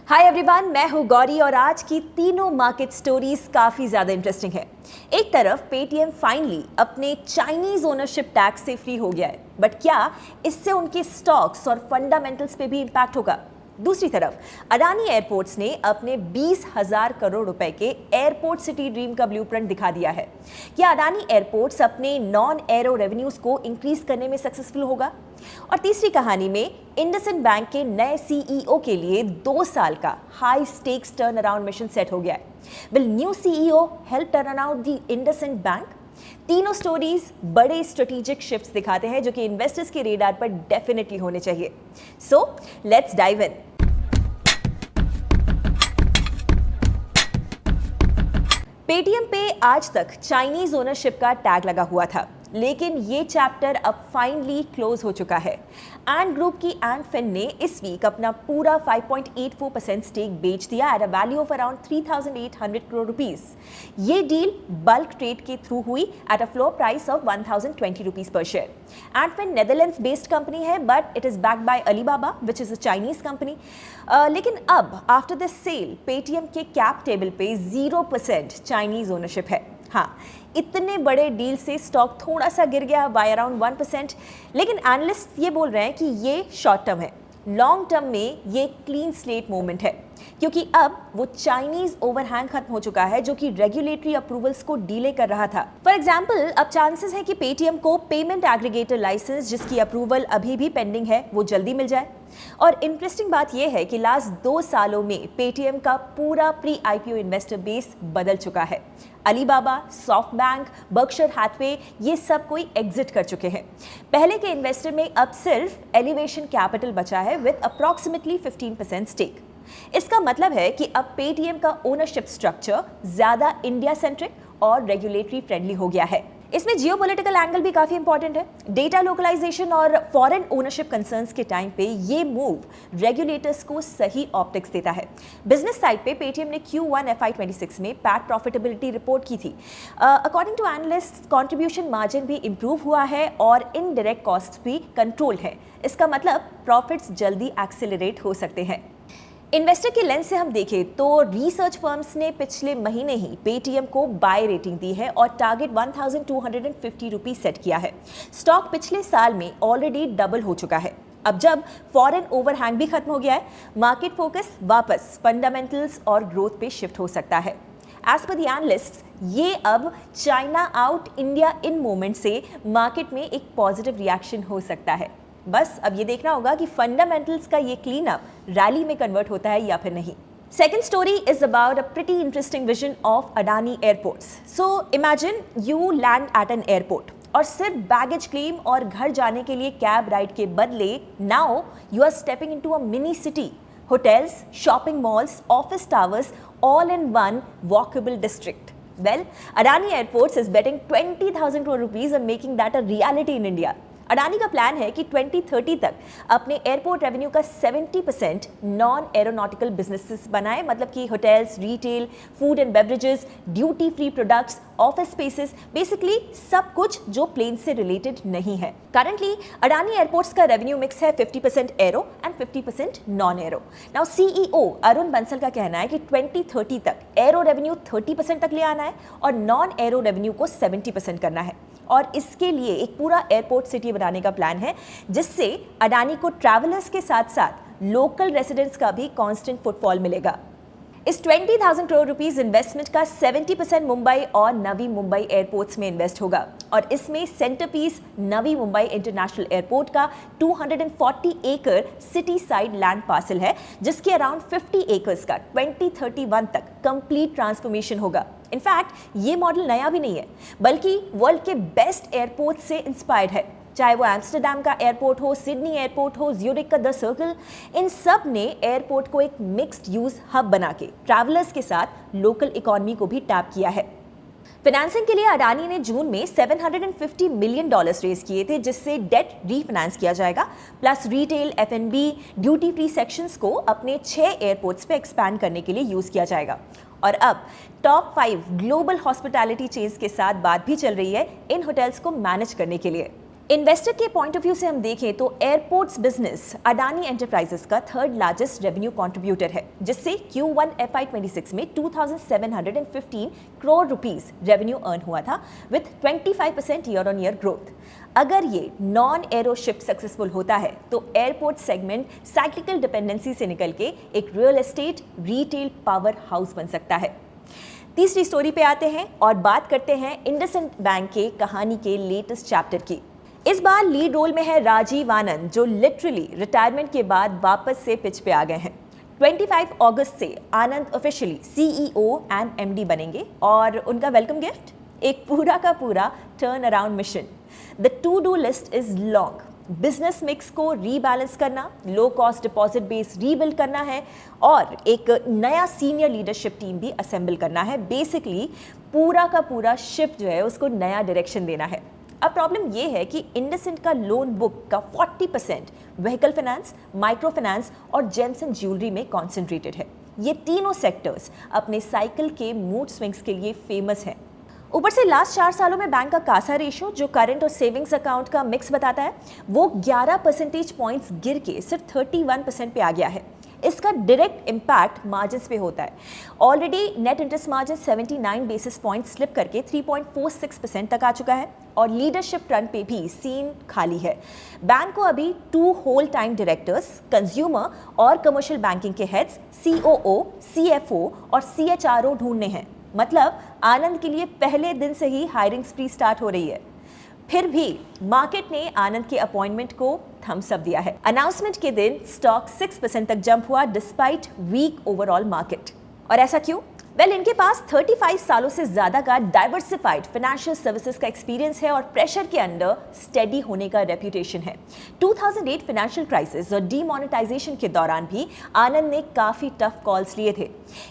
Hi everyone, मैं हूं गौरी और आज की तीनों मार्केट स्टोरीज काफी ज्यादा इंटरेस्टिंग है। एक तरफ पेटीएम फाइनली अपने चाइनीज ओनरशिप टैक्स से फ्री हो गया है, बट क्या इससे उनके स्टॉक्स और फंडामेंटल्स पे भी इंपैक्ट होगा? दूसरी तरफ अडानी एयरपोर्ट्स ने अपने 20,000 करोड़ रुपए के एयरपोर्ट सिटी ड्रीम का ब्लूप्रिंट दिखा दिया है। क्या अडानी एयरपोर्ट्स अपने नॉन एरो रेवेन्यूज को इंक्रीज करने में सक्सेसफुल होगा? और तीसरी कहानी में इंडसइंड बैंक के नए सीईओ के लिए 2 साल का high stakes turn around mission set हो गया है। Will new CEO help turn around the IndusInd bank? तीनों स्टोरीज बड़े स्ट्रेटेजिक शिफ्ट्स दिखाते हैं जो कि इन्वेस्टर्स के रेडार पर डेफिनेटली होने चाहिए। So let's dive in. Paytm पे आज तक चाइनीज ओनरशिप का टैग लगा हुआ था, लेकिन ये चैप्टर अब फाइनली क्लोज हो चुका है। एंड ग्रुप की एंड फिन ने इस वीक अपना पूरा 5.84% स्टेक बेच दिया at a value of around 3,800 crore rupees. ये डील बल्क ट्रेड के थ्रू हुई at a floor price of 1,020 rupees per share. Antfin Netherlands based company है, but it is backed by Alibaba which is a Chinese company. लेकिन अब after the sale Paytm के cap table पे 0% Chinese ownership है। हाँ, इतने बड़े deal से स्टॉक थोड़ा सा गिर गया बाय अराउंड 1%, लेकिन एनालिस्ट ये बोल रहे हैं कि ये शॉर्ट टर्म है। लॉन्ग टर्म में ये क्लीन स्लेट मूवमेंट है, क्योंकि अब वो चाइनीज ओवरहैंग खत्म हो चुका है जो कि रेगुलेटरी अप्रूवल्स को डिले कर रहा था। फॉर एग्जांपल, अब चांसेस है कि पेटीएम को पेमेंट एग्रीगेटर लाइसेंस जिसकी अप्रूवल अभी भी पेंडिंग है वो जल्दी मिल जाए। और इंटरेस्टिंग बात यह है कि लास्ट 2 सालों में पेटीएम का पूरा प्री आईपीओ इन्वेस्टर बेस बदल चुका है। Alibaba, SoftBank, Berkshire Hathaway ये सब कोई एग्जिट कर चुके हैं। पहले के इन्वेस्टर में अब सिर्फ एलिवेशन कैपिटल बचा है विद अप्रॉक्सिमेटली 15% स्टेक। इसका मतलब है कि अब पेटीएम का ओनरशिप स्ट्रक्चर ज्यादा इंडिया सेंट्रिक और रेगुलेटरी फ्रेंडली हो गया है। इसमें जियोपॉलिटिकल एंगल भी काफी इंपॉर्टेंट है। डेटा लोकलाइजेशन और फॉरेन ओनरशिप कंसर्न्स के टाइम पे ये मूव रेगुलेटर्स को सही ऑप्टिक्स देता है। बिजनेस साइड पे पेटीएम ने Q1 FY26 में पैट प्रॉफिटेबिलिटी रिपोर्ट की थी। According to analyst contribution margin भी इंप्रूव हुआ है और इनडायरेक्ट कॉस्ट भी कंट्रोल है। इसका मतलब प्रॉफिट्स जल्दी एक्सेलरेट हो सकते हैं। इन्वेस्टर के लेंस से हम देखें तो रिसर्च फर्म्स ने पिछले महीने ही पेटीएम को बाय रेटिंग दी है और टारगेट 1,250 रुपीज सेट किया है। स्टॉक पिछले साल में ऑलरेडी डबल हो चुका है। अब जब फॉरेन ओवरहैंग भी खत्म हो गया है, मार्केट फोकस वापस फंडामेंटल्स और ग्रोथ पे शिफ्ट हो सकता है। एज पर द एनालिस्ट्स, ये अब China out India in movement से मार्केट में एक पॉजिटिव रिएक्शन हो सकता है। बस अब ये देखना होगा कि फंडामेंटल्स का ये क्लीन अप रैली में कन्वर्ट होता है या फिर नहीं। Second story is about a pretty interesting vision of Adani airports. So imagine you land at an airport और सिर्फ बैगेज क्लेम और घर जाने के लिए कैब राइड के बदले now you are stepping into a mini city. Hotels, shopping malls, office towers, all in one walkable district. Well, Adani Airports is betting 20,000 crore rupees on making that a reality in India. Adani का plan है कि 2030 तक अपने airport revenue का 70% non aeronautical businesses बनाए, मतलब कि hotels, retail, food and beverages, duty free products, office spaces, basically सब कुछ जो प्लेन से रिलेटेड नहीं है। करंटली अडानी एयरपोर्ट्स का रेवेन्यू मिक्स है 50% arrow and 50% non arrow. Now CEO Arun Bansal का कहना है कि 2030 तक एरो रेवेन्यू 30% तक ले आना है और नॉन एरो रेवेन्यू को 70% करना है। और इसके लिए एक पूरा एयरपोर्ट सिटी बनाने का प्लान है जिससे अडानी को ट्रैवलर्स के साथ साथ लोकल रेसिडेंट्स का भी कांस्टेंट फुटफॉल मिलेगा। इस 20,000 करोड़ रुपीस इन्वेस्टमेंट का 70% मुंबई और नवी मुंबई एयरपोर्ट्स में इन्वेस्ट होगा और इसमें centrepiece Navi Mumbai international airport का 240 एकड़ सिटी साइड लैंड पार्सल है, जिसके अराउंड 50 एकर्स का 2031 तक कंप्लीट ट्रांसफॉर्मेशन होगा। इनफैक्ट ये मॉडल नया भी नहीं है, बल्कि वर्ल्ड के बेस्ट एयरपोर्ट से इंस्पायर्ड है। चाहे वो एम्स्टर्डम का एयरपोर्ट हो, सिडनी एयरपोर्ट हो, ज्यूरिक का द सर्कल, इन सब ने एयरपोर्ट को एक मिक्स्ड यूज हब बना के ट्रैवलर्स के साथ लोकल इकोनॉमी को भी टैप किया है। फाइनेंसिंग के लिए अडानी ने जून में $750 मिलियन रेज किए थे, जिससे डेट रीफाइनेंस किया जाएगा, plus retail, एफएनबी, duty free sections को अपने 6 एयरपोर्ट्स पे एक्सपैंड करने के लिए यूज किया जाएगा। और अब टॉप 5 ग्लोबल हॉस्पिटैलिटी चेन्स के साथ बात भी चल रही है इन होटल्स को मैनेज करने के लिए। इन्वेस्टर के पॉइंट ऑफ व्यू से हम देखें तो एयरपोर्ट्स बिजनेस अडानी एंटरप्राइजेस का थर्ड लार्जेस्ट रेवेन्यू कंट्रीब्यूटर है, जिससे Q1 FY26 में 2715 करोड़ रुपीस रेवेन्यू अर्न हुआ था with 25% year on year growth. अगर ये नॉन एरो शिफ्ट सक्सेसफुल होता है तो एयरपोर्ट सेगमेंट साइक्लिकल डिपेंडेंसी से निकल के एक real estate retail power house बन सकता है। तीसरी स्टोरी पे आते हैं और बात करते हैं इंडसइंड बैंक के कहानी के लेटेस्ट चैप्टर की। इस बार लीड रोल में है राजीव आनंद, जो लिटरली रिटायरमेंट के बाद वापस से पिच पे आ गए हैं। 25 अगस्त से आनंद ऑफिशियली CEO एंड MD बनेंगे और उनका वेलकम गिफ्ट एक पूरा का पूरा turn around mission. The two do list is long. Business mix को रीबैलेंस करना, low cost deposit base rebuild करना है और एक नया सीनियर लीडरशिप टीम भी असेंबल करना है। बेसिकली पूरा का पूरा शिप जो है उसको नया डायरेक्शन देना है। अब प्रॉब्लम ये है कि इंडसइंड का लोन बुक का 40% व्हीकल फाइनेंस, माइक्रो फाइनेंस और जेम्स एंड ज्वेलरी में कॉन्सेंट्रेटेड है। ये तीनों सेक्टर्स अपने साइकिल के मूड स्विंग्स के लिए फेमस हैं। ऊपर से लास्ट 4 सालों में बैंक का कासा रेशियो, जो करंट और सेविंग्स अकाउंट का मिक्स बताता है, वो 11 परसेंटेज पॉइंट्स गिर के सिर्फ 31% पे आ गया है। इसका डायरेक्ट इम्पैक्ट मार्जिन्स पे होता है। Already net interest margin 79 basis point slip करके 3.46% तक आ चुका है और लीडरशिप फ्रंट पे भी सीन खाली है। बैंक को अभी 2 होल टाइम डायरेक्टर्स, कंज्यूमर और कमर्शियल बैंकिंग के हेड्स, COO, CFO और CHRO ढूंढने हैं। मतलब आनंद के लिए पहले दिन से ही हायरिंग स्प्री स्टार्ट हो रही है। फिर भी मार्केट ने आनंद के अपॉइंटमेंट को थम्स अप दिया है। अनाउंसमेंट के दिन स्टॉक 6% तक जंप हुआ डिस्पाइट वीक ओवरऑल मार्केट। और ऐसा क्यों? वेल, इनके पास 35 सालों से ज्यादा का डाइवर्सिफाइड फाइनेंशियल सर्विसेज का एक्सपीरियंस है और प्रेशर के अंडर स्टेडी होने का रेपुटेशन है। 2008 फाइनेंशियल क्राइसिस और डीमोनेटाइजेशन के दौरान भी आनंद ने काफी टफ कॉल्स लिए थे।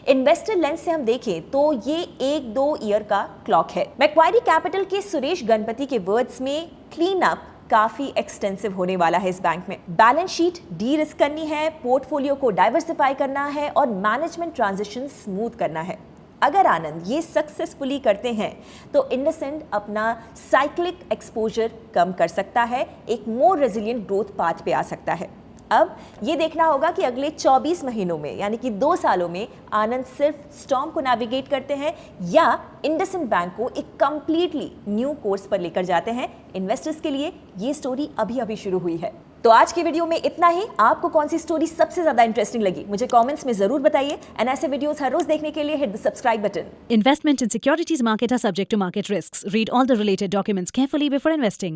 इन्वेस्टर लेंस से हम देखें तो ये 1-2 ईयर का क्लॉक है। मैक्वायरी कैपिटल के सुरेश गणपति के वर्ड्स में क्लीन अप काफी एक्सटेंसिव होने वाला है इस बैंक में। बैलेंस शीट डी रिस्क करनी है, पोर्टफोलियो को डाइवर्सिफाई करना है और मैनेजमेंट ट्रांजिशन स्मूथ करना है। अगर आनंद ये सक्सेसफुली करते हैं तो इंडसइंड अपना साइक्लिक एक्सपोजर कम कर सकता है, एक मोर रेजिलिएंट ग्रोथ पाथ पे आ सकता है। अब ये देखना होगा कि अगले 24 महीनों में यानी कि 2 सालों में आनंद सिर्फ स्टॉर्म को नेविगेट करते हैं या इंडसइंड बैंक को एक कंप्लीटली न्यू कोर्स पर लेकर जाते हैं। इन्वेस्टर्स के लिए ये स्टोरी अभी शुरू हुई है। तो आज की वीडियो में इतना ही। आपको कौन सी स्टोरी सबसे ज्यादा इंटरेस्टिंग लगी मुझे कमेंट्स में जरूर बताइए। एंड ऐसे वीडियोस हर रोज देखने के लिए hit the subscribe button. Investment in securities market are subject to market risks. Read all the related documents carefully before investing.